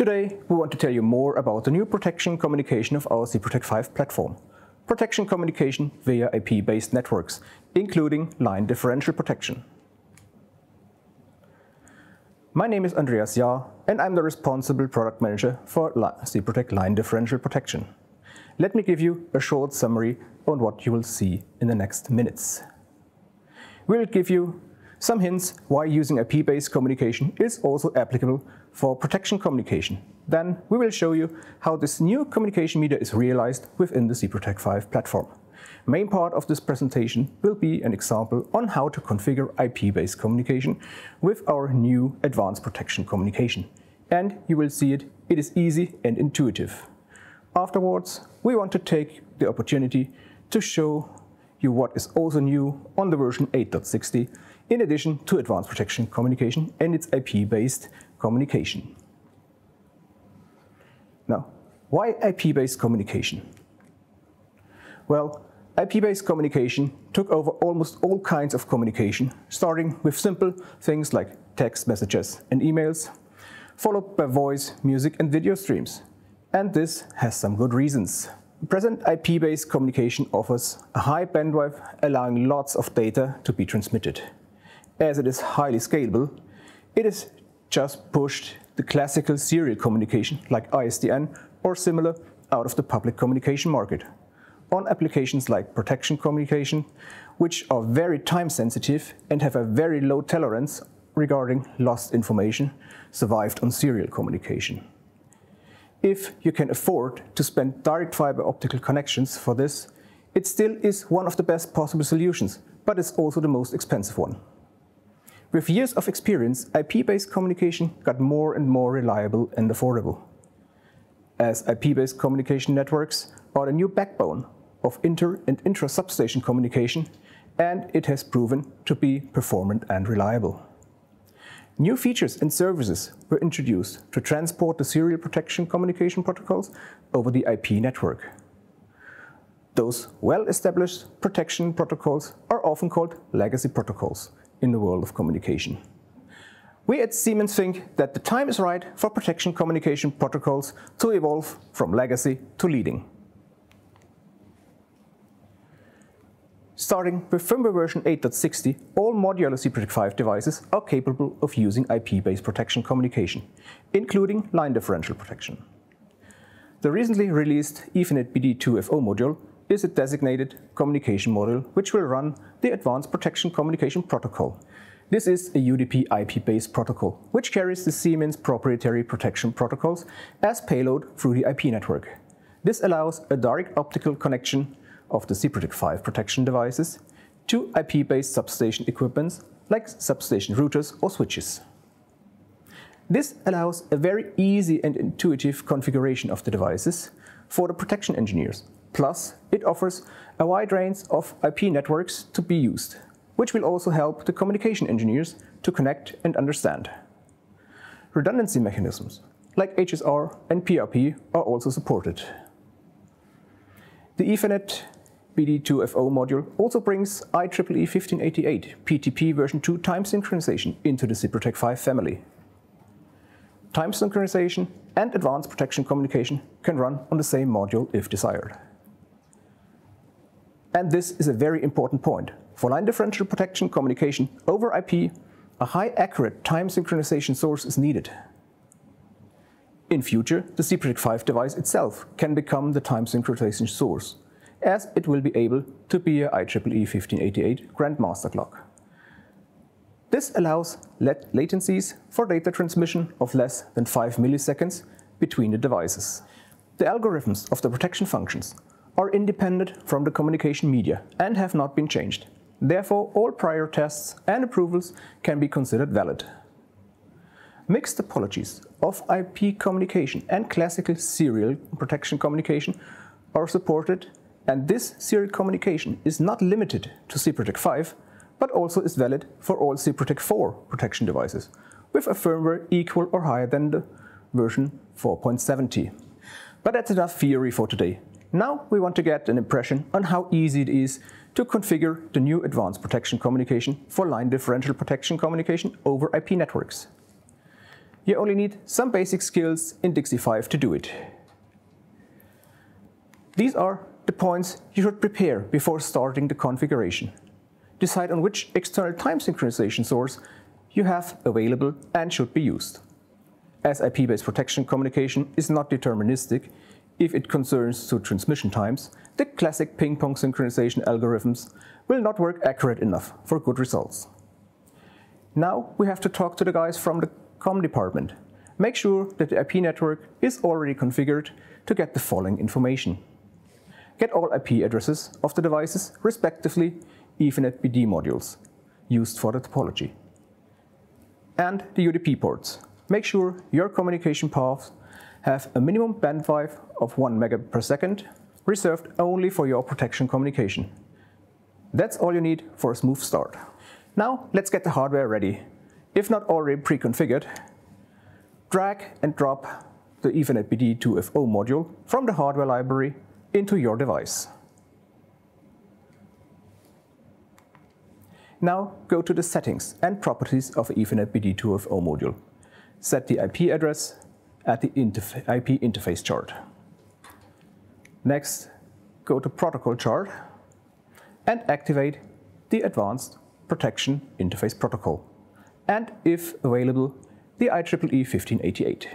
Today we want to tell you more about the new protection communication of our SIPROTEC 5 platform. Protection communication via IP-based networks, including line differential protection. My name is Andreas Jahr and I'm the responsible product manager for SIPROTEC line differential protection. Let me give you a short summary on what you will see in the next minutes. We'll give you some hints why using IP-based communication is also applicable for protection communication. Then we will show you how this new communication media is realized within the SIPROTEC 5 platform. Main part of this presentation will be an example on how to configure IP-based communication with our new advanced protection communication. And you will see it is easy and intuitive. Afterwards, we want to take the opportunity to show you what is also new on the version 8.60 in addition to advanced protection communication and its IP-based communication. Now, why IP-based communication? Well, IP-based communication took over almost all kinds of communication, starting with simple things like text messages and emails, followed by voice, music and video streams. And this has some good reasons. Present IP-based communication offers a high bandwidth, allowing lots of data to be transmitted. As it is highly scalable, it is just pushed the classical serial communication like ISDN or similar out of the public communication market on applications like protection communication, which are very time sensitive and have a very low tolerance regarding lost information survived on serial communication. If you can afford to spend direct fiber optical connections for this, it still is one of the best possible solutions, but it's also the most expensive one. With years of experience, IP-based communication got more and more reliable and affordable, as IP-based communication networks are the new backbone of inter- and intra-substation communication, and it has proven to be performant and reliable. New features and services were introduced to transport the serial protection communication protocols over the IP network. Those well-established protection protocols are often called legacy protocols in the world of communication. We at Siemens think that the time is right for protection communication protocols to evolve from legacy to leading. Starting with firmware version 8.60, all modular SIPROTEC 5 devices are capable of using IP-based protection communication, including line differential protection. The recently released Ethernet BD2FO module is a designated communication module which will run the Advanced Protection Communication Protocol. This is a UDP IP-based protocol which carries the Siemens proprietary protection protocols as payload through the IP network. This allows a direct optical connection of the SIPROTEC 5 protection devices to IP-based substation equipments like substation routers or switches. This allows a very easy and intuitive configuration of the devices for the protection engineers. Plus, it offers a wide range of IP networks to be used, which will also help the communication engineers to connect and understand. Redundancy mechanisms like HSR and PRP are also supported. The Ethernet BD2FO module also brings IEEE 1588 PTP version 2 time synchronization into the SIPROTEC 5 family. Time synchronization and advanced protection communication can run on the same module if desired. And this is a very important point. For line differential protection communication over IP, a high accurate time synchronization source is needed. In future, the SIPROTEC 5 device itself can become the time synchronization source, as it will be able to be a IEEE 1588 Grandmaster clock. This allows latencies for data transmission of less than 5 milliseconds between the devices. The algorithms of the protection functions are independent from the communication media and have not been changed. Therefore, all prior tests and approvals can be considered valid. Mixed topologies of IP communication and classical serial protection communication are supported, and this serial communication is not limited to SIPROTEC 5, but also is valid for all SIPROTEC 4 protection devices, with a firmware equal or higher than the version 4.70. But that's enough theory for today. Now we want to get an impression on how easy it is to configure the new advanced protection communication for line differential protection communication over IP networks. You only need some basic skills in Dixie-5 to do it. These are the points you should prepare before starting the configuration. Decide on which external time synchronization source you have available and should be used. As IP-based protection communication is not deterministic if it concerns to transmission times, the classic ping-pong synchronization algorithms will not work accurate enough for good results. Now we have to talk to the guys from the comm department. Make sure that the IP network is already configured to get the following information. Get all IP addresses of the devices, respectively Ethernet BD modules used for the topology. And the UDP ports. Make sure your communication paths have a minimum bandwidth of 1 megabit per second, reserved only for your protection communication. That's all you need for a smooth start. Now let's get the hardware ready. If not already pre-configured, drag and drop the Ethernet BD 2FO module from the hardware library into your device. Now go to the settings and properties of the Ethernet BD 2FO module. Set the IP address at the IP interface chart. Next, go to Protocol chart and activate the Advanced Protection Interface Protocol, and if available, the IEEE 1588.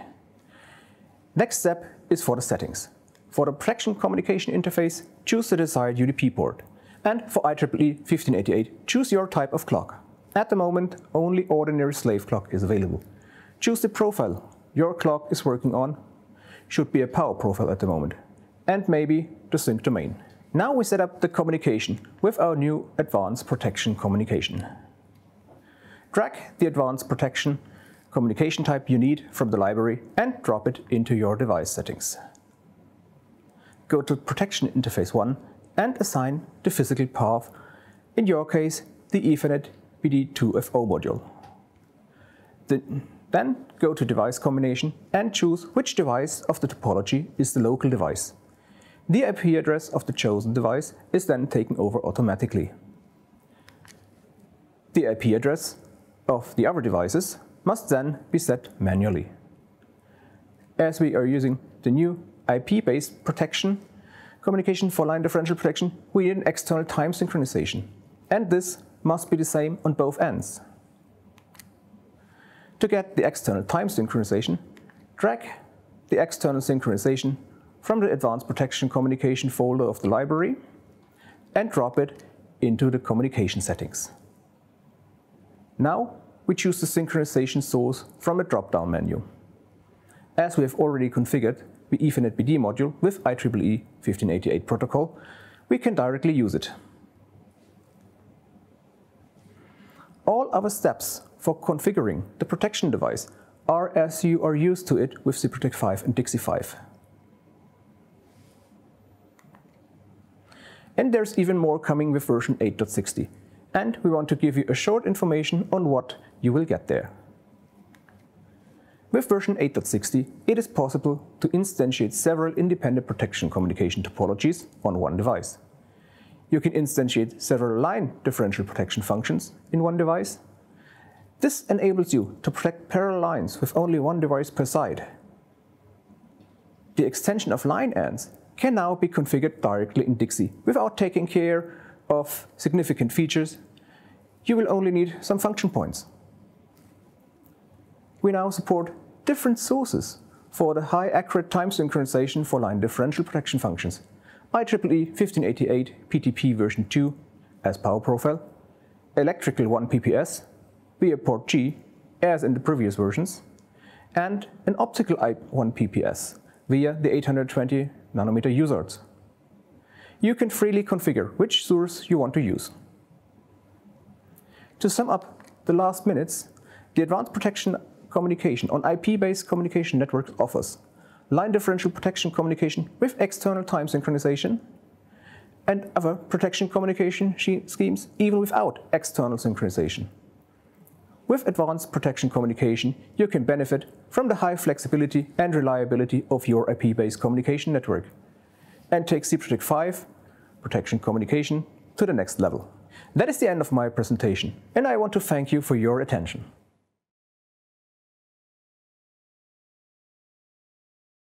Next step is for the settings. For the Protection Communication Interface, choose the desired UDP port, and for IEEE 1588, choose your type of clock. At the moment, only ordinary slave clock is available. Choose the profile your clock is working on. Should be a power profile at the moment, and maybe the sync domain. Now we set up the communication with our new Advanced Protection Communication. Drag the Advanced Protection Communication type you need from the library and drop it into your device settings. Go to Protection Interface 1 and assign the physical path, in your case the Ethernet BD 2FO module. Then go to Device Combination and choose which device of the topology is the local device. The IP address of the chosen device is then taken over automatically. The IP address of the other devices must then be set manually. As we are using the new IP-based protection communication for line differential protection, we need an external time synchronization, and this must be the same on both ends. To get the external time synchronization, drag the external synchronization from the Advanced Protection Communication folder of the library and drop it into the communication settings. Now we choose the synchronization source from a drop-down menu. As we have already configured the Ethernet BD module with IEEE 1588 protocol, we can directly use it. All other steps for configuring the protection device are as you are used to it with SIPROTEC 5 and Dixie-5. And there's even more coming with version 8.60, and we want to give you a short information on what you will get there. With version 8.60, it is possible to instantiate several independent protection communication topologies on one device. You can instantiate several line differential protection functions in one device. This enables you to protect parallel lines with only one device per side. The extension of line ends can now be configured directly in Dixie without taking care of significant features. You will only need some function points. We now support different sources for the high accurate time synchronization for line differential protection functions. IEEE 1588 PTP version 2 as power profile, electrical 1 PPS via port G as in the previous versions, and an optical I1 PPS via the 820 nanometer UARTs. You can freely configure which source you want to use. To sum up the last minutes, the Advanced Protection Communication on IP-based communication networks offers line differential protection communication with external time synchronization and other protection communication schemes even without external synchronization. With Advanced Protection Communication, you can benefit from the high flexibility and reliability of your IP-based communication network and take SIPROTEC 5 protection communication to the next level. That is the end of my presentation, and I want to thank you for your attention.